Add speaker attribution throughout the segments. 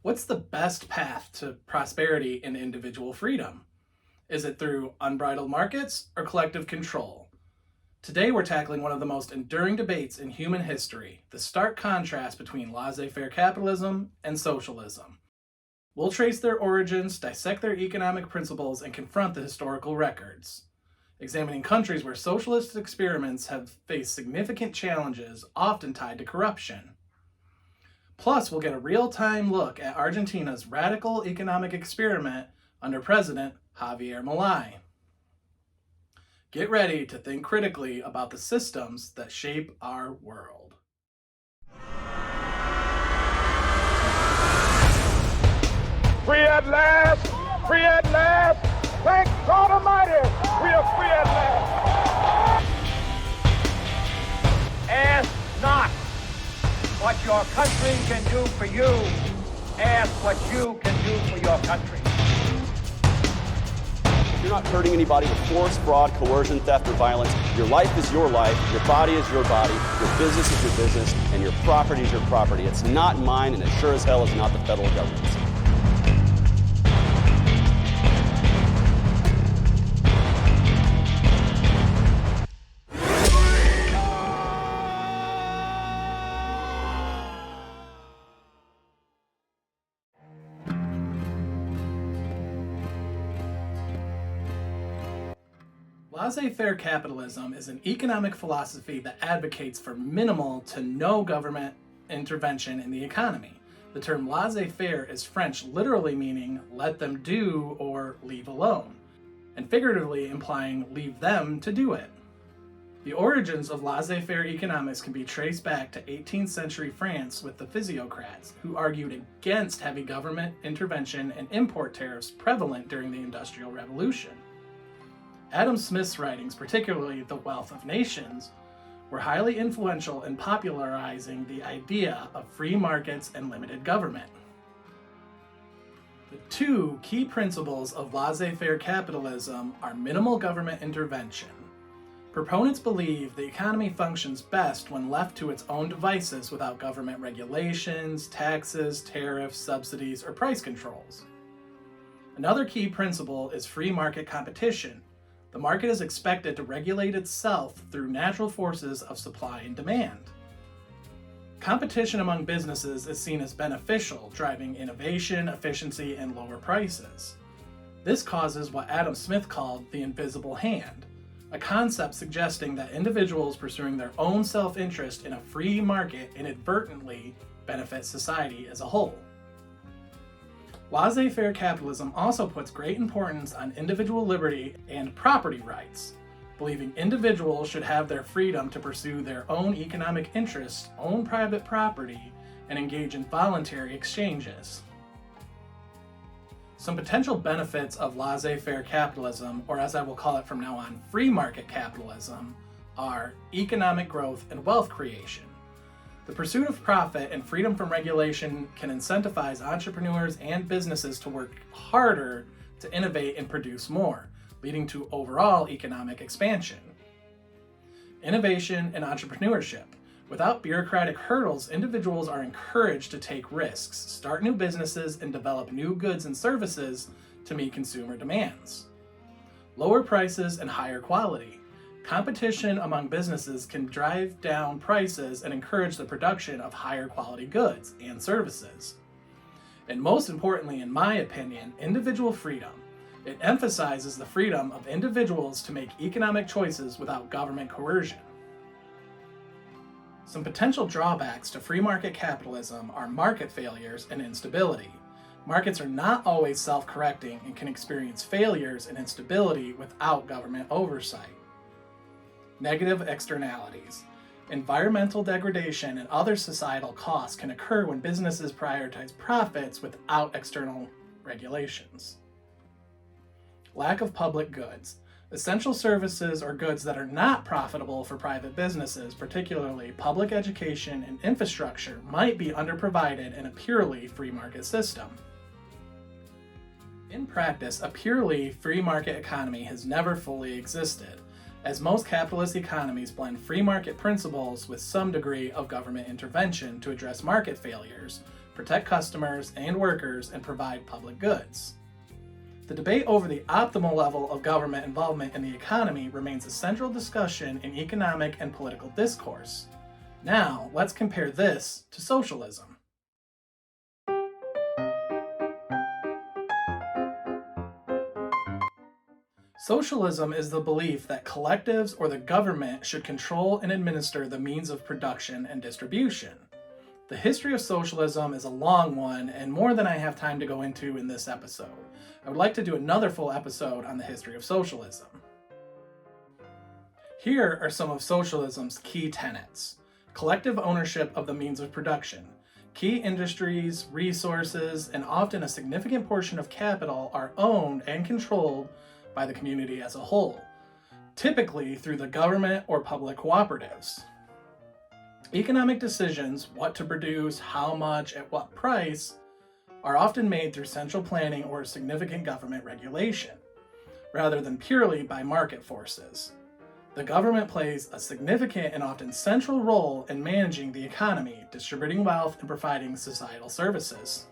Speaker 1: What's the best path to prosperity and individual freedom? Is it through unbridled markets or collective control? Today we're tackling one of the most enduring debates in human history, the stark contrast between laissez-faire capitalism and socialism. We'll trace their origins, dissect their economic principles, and confront the historical records, examining countries where socialist experiments have faced significant challenges, often tied to corruption. Plus, we'll get a real-time look at Argentina's radical economic experiment under President Javier Milei. Get ready to think critically about the systems that shape our world.
Speaker 2: Free at last! Free at last! Thank God Almighty! We are free at last! Ask not what your country can do for you. Ask what you can do for your country.
Speaker 3: You're not hurting anybody with force, fraud, coercion, theft, or violence. Your life is your life, your body is your body, your business is your business, and your property is your property. It's not mine, and it sure as hell is not the federal government's.
Speaker 1: Laissez-faire capitalism is an economic philosophy that advocates for minimal to no government intervention in the economy. The term laissez-faire is French, literally meaning let them do or leave alone, and figuratively implying leave them to do it. The origins of laissez-faire economics can be traced back to 18th century France with the physiocrats, who argued against heavy government intervention and import tariffs prevalent during the Industrial Revolution. Adam Smith's writings, particularly The Wealth of Nations, were highly influential in popularizing the idea of free markets and limited government. The two key principles of laissez-faire capitalism are minimal government intervention. Proponents believe the economy functions best when left to its own devices without government regulations, taxes, tariffs, subsidies, or price controls. Another key principle is free market competition. The market is expected to regulate itself through natural forces of supply and demand. Competition among businesses is seen as beneficial, driving innovation, efficiency, and lower prices. This causes what Adam Smith called the invisible hand, a concept suggesting that individuals pursuing their own self-interest in a free market inadvertently benefit society as a whole. Laissez-faire capitalism also puts great importance on individual liberty and property rights, believing individuals should have their freedom to pursue their own economic interests, own private property, and engage in voluntary exchanges. Some potential benefits of laissez-faire capitalism, or as I will call it from now on, free market capitalism, are economic growth and wealth creation. The pursuit of profit and freedom from regulation can incentivize entrepreneurs and businesses to work harder to innovate and produce more, leading to overall economic expansion. Innovation and entrepreneurship. Without bureaucratic hurdles, individuals are encouraged to take risks, start new businesses, and develop new goods and services to meet consumer demands. Lower prices and higher quality. Competition among businesses can drive down prices and encourage the production of higher quality goods and services. And most importantly, in my opinion, individual freedom. It emphasizes the freedom of individuals to make economic choices without government coercion. Some potential drawbacks to free market capitalism are market failures and instability. Markets are not always self-correcting and can experience failures and instability without government oversight. Negative externalities. Environmental degradation and other societal costs can occur when businesses prioritize profits without external regulations. Lack of public goods. Essential services or goods that are not profitable for private businesses, particularly public education and infrastructure, might be underprovided in a purely free market system. In practice, a purely free market economy has never fully existed, as most capitalist economies blend free market principles with some degree of government intervention to address market failures, protect customers and workers, and provide public goods. The debate over the optimal level of government involvement in the economy remains a central discussion in economic and political discourse. Now, let's compare this to socialism. Socialism is the belief that collectives or the government should control and administer the means of production and distribution. The history of socialism is a long one and more than I have time to go into in this episode. I would like to do another full episode on the history of socialism. Here are some of socialism's key tenets. Collective ownership of the means of production. Key industries, resources, and often a significant portion of capital are owned and controlled by the community as a whole, typically through the government or public cooperatives. Economic decisions, what to produce, how much, at what price, are often made through central planning or significant government regulation, rather than purely by market forces. The government plays a significant and often central role in managing the economy, distributing wealth, and providing societal services.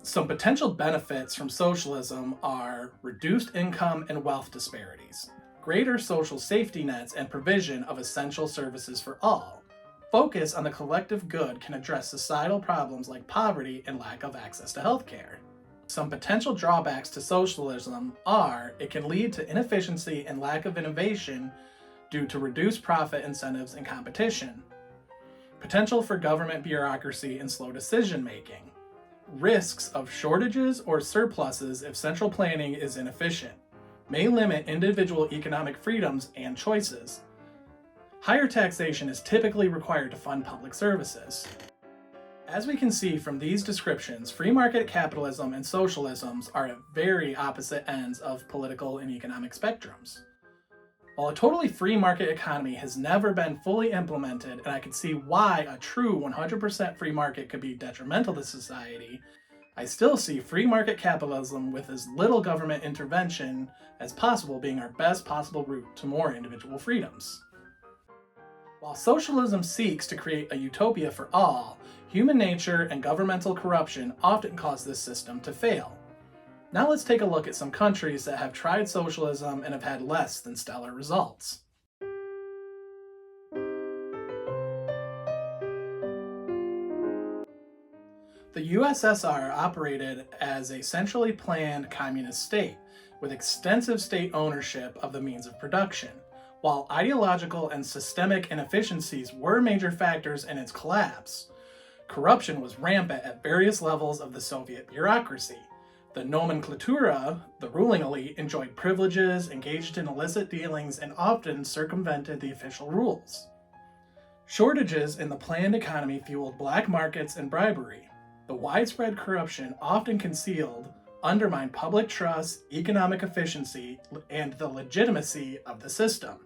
Speaker 1: Some potential benefits from socialism are reduced income and wealth disparities, greater social safety nets, and provision of essential services for all. Focus on the collective good can address societal problems like poverty and lack of access to healthcare. Some potential drawbacks to socialism are it can lead to inefficiency and lack of innovation due to reduced profit incentives and competition. Potential for government bureaucracy and slow decision making. Risks of shortages or surpluses if central planning is inefficient. May limit individual economic freedoms and choices. Higher taxation is typically required to fund public services. As we can see from these descriptions, free market capitalism and socialisms are at very opposite ends of political and economic spectrums. While a totally free market economy has never been fully implemented, and I can see why a true 100% free market could be detrimental to society, I still see free market capitalism with as little government intervention as possible being our best possible route to more individual freedoms. While socialism seeks to create a utopia for all, human nature and governmental corruption often cause this system to fail. Now let's take a look at some countries that have tried socialism and have had less than stellar results. The USSR operated as a centrally planned communist state with extensive state ownership of the means of production. While ideological and systemic inefficiencies were major factors in its collapse, corruption was rampant at various levels of the Soviet bureaucracy. The nomenklatura, the ruling elite, enjoyed privileges, engaged in illicit dealings, and often circumvented the official rules. Shortages in the planned economy fueled black markets and bribery. The widespread corruption, often concealed, undermined public trust, economic efficiency, and the legitimacy of the system.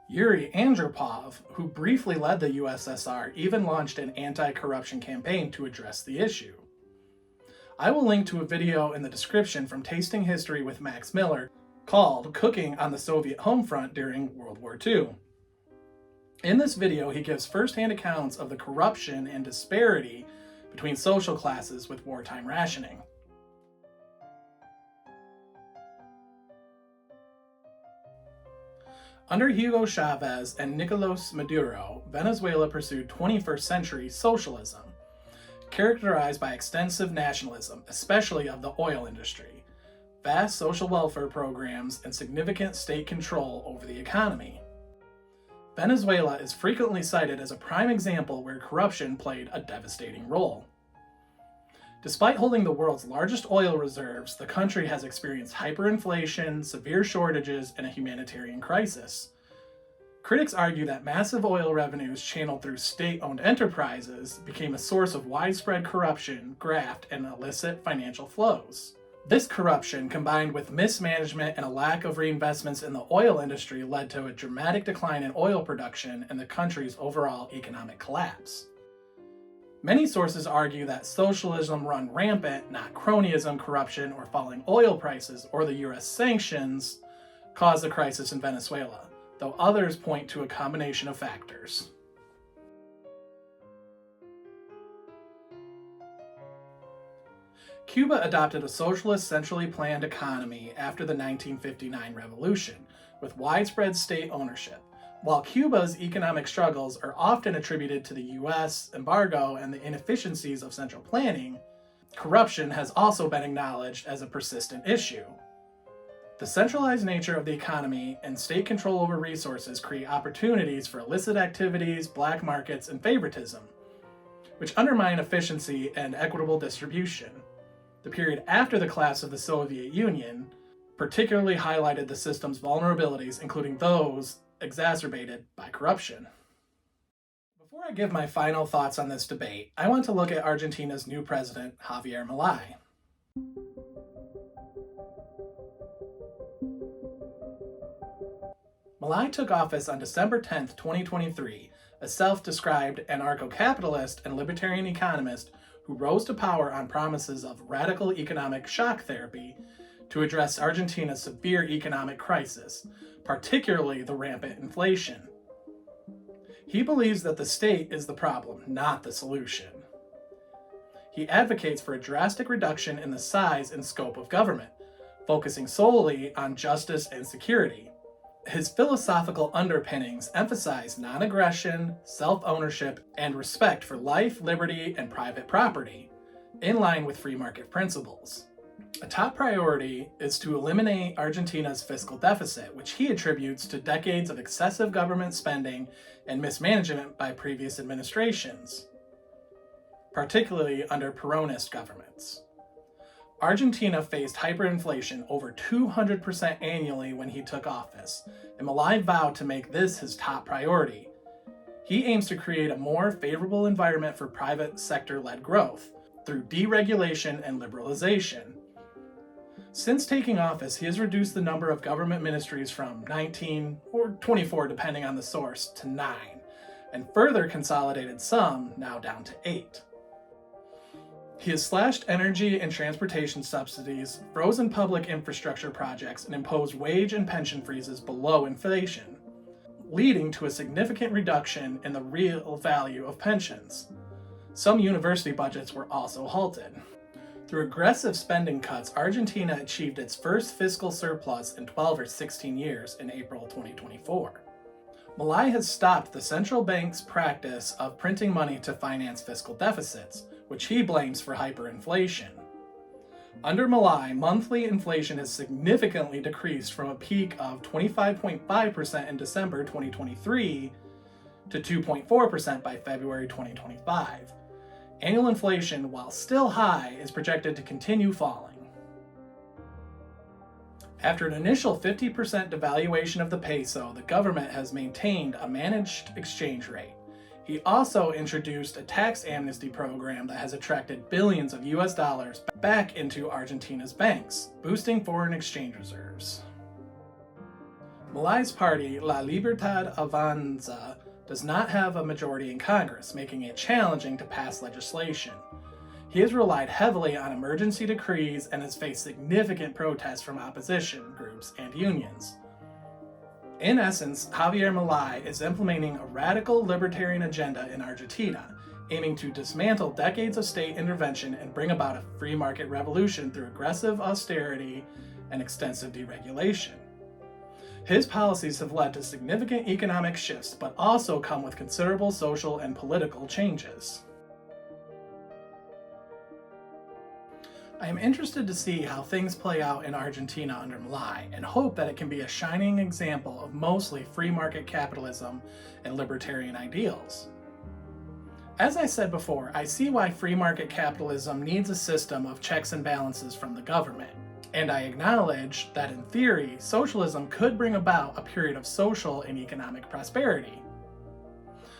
Speaker 1: Yuri Andropov, who briefly led the USSR, even launched an anti-corruption campaign to address the issue. I will link to a video in the description from Tasting History with Max Miller called Cooking on the Soviet Homefront During World War II. In this video, he gives first-hand accounts of the corruption and disparity between social classes with wartime rationing. Under Hugo Chavez and Nicolas Maduro, Venezuela pursued 21st century socialism, characterized by extensive nationalism, especially of the oil industry, vast social welfare programs, and significant state control over the economy. Venezuela is frequently cited as a prime example where corruption played a devastating role. Despite holding the world's largest oil reserves, the country has experienced hyperinflation, severe shortages, and a humanitarian crisis. Critics argue that massive oil revenues channeled through state-owned enterprises became a source of widespread corruption, graft, and illicit financial flows. This corruption, combined with mismanagement and a lack of reinvestments in the oil industry, led to a dramatic decline in oil production and the country's overall economic collapse. Many sources argue that socialism run rampant, not cronyism, corruption, or falling oil prices, or the US sanctions caused the crisis in Venezuela, though others point to a combination of factors. Cuba adopted a socialist, centrally planned economy after the 1959 revolution, with widespread state ownership. While Cuba's economic struggles are often attributed to the US embargo and the inefficiencies of central planning, corruption has also been acknowledged as a persistent issue. The centralized nature of the economy and state control over resources create opportunities for illicit activities, black markets, and favoritism, which undermine efficiency and equitable distribution. The period after the collapse of the Soviet Union particularly highlighted the system's vulnerabilities, including those exacerbated by corruption. Before I give my final thoughts on this debate, I want to look at Argentina's new president, Javier Milei. Milei took office on December 10, 2023, a self-described anarcho-capitalist and libertarian economist who rose to power on promises of radical economic shock therapy to address Argentina's severe economic crisis, particularly the rampant inflation. He believes that the state is the problem, not the solution. He advocates for a drastic reduction in the size and scope of government, focusing solely on justice and security. His philosophical underpinnings emphasize non-aggression, self-ownership, and respect for life, liberty, and private property, in line with free market principles. A top priority is to eliminate Argentina's fiscal deficit, which he attributes to decades of excessive government spending and mismanagement by previous administrations, particularly under Peronist governments. Argentina faced hyperinflation over 200% annually when he took office, and Milei vowed to make this his top priority. He aims to create a more favorable environment for private sector-led growth through deregulation and liberalization. Since taking office, he has reduced the number of government ministries from 19, or 24 depending on the source, to 9, and further consolidated some, now down to 8. He has slashed energy and transportation subsidies, frozen public infrastructure projects, and imposed wage and pension freezes below inflation, leading to a significant reduction in the real value of pensions. Some university budgets were also halted. Through aggressive spending cuts, Argentina achieved its first fiscal surplus in 12 or 16 years in April 2024. Milei has stopped the central bank's practice of printing money to finance fiscal deficits, which he blames for hyperinflation. Under Milei, monthly inflation has significantly decreased from a peak of 25.5% in December 2023 to 2.4% by February 2025. Annual inflation, while still high, is projected to continue falling. After an initial 50% devaluation of the peso, the government has maintained a managed exchange rate. He also introduced a tax amnesty program that has attracted billions of US dollars back into Argentina's banks, boosting foreign exchange reserves. Milei's party, La Libertad Avanza, does not have a majority in Congress, making it challenging to pass legislation. He has relied heavily on emergency decrees and has faced significant protests from opposition groups and unions. In essence, Javier Milei is implementing a radical libertarian agenda in Argentina, aiming to dismantle decades of state intervention and bring about a free market revolution through aggressive austerity and extensive deregulation. His policies have led to significant economic shifts, but also come with considerable social and political changes. I am interested to see how things play out in Argentina under Milei, and hope that it can be a shining example of mostly free market capitalism and libertarian ideals. As I said before, I see why free market capitalism needs a system of checks and balances from the government. And I acknowledge that in theory, socialism could bring about a period of social and economic prosperity.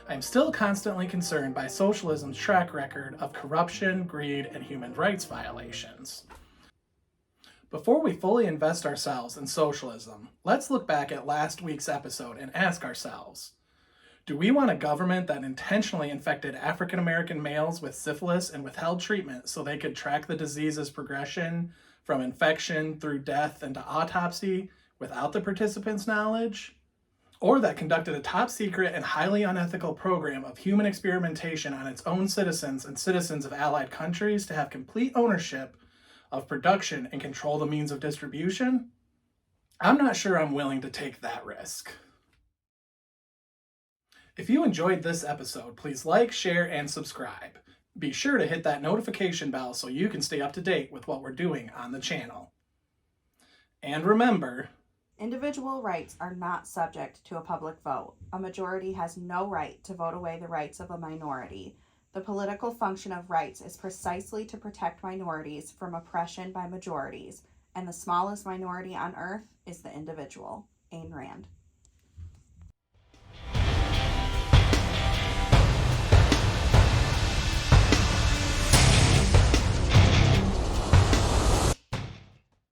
Speaker 1: I am still constantly concerned by socialism's track record of corruption, greed, and human rights violations. Before we fully invest ourselves in socialism, let's look back at last week's episode and ask ourselves, do we want a government that intentionally infected African American males with syphilis and withheld treatment so they could track the disease's progression from infection through death and to autopsy without the participants' knowledge? Or that conducted a top secret and highly unethical program of human experimentation on its own citizens and citizens of allied countries to have complete ownership of production and control the means of distribution, I'm not sure I'm willing to take that risk. If you enjoyed this episode, please like, share, and subscribe. Be sure to hit that notification bell so you can stay up to date with what we're doing on the channel. And remember,
Speaker 4: individual rights are not subject to a public vote. A majority has no right to vote away the rights of a minority. The political function of rights is precisely to protect minorities from oppression by majorities, and the smallest minority on earth is the individual. Ayn Rand.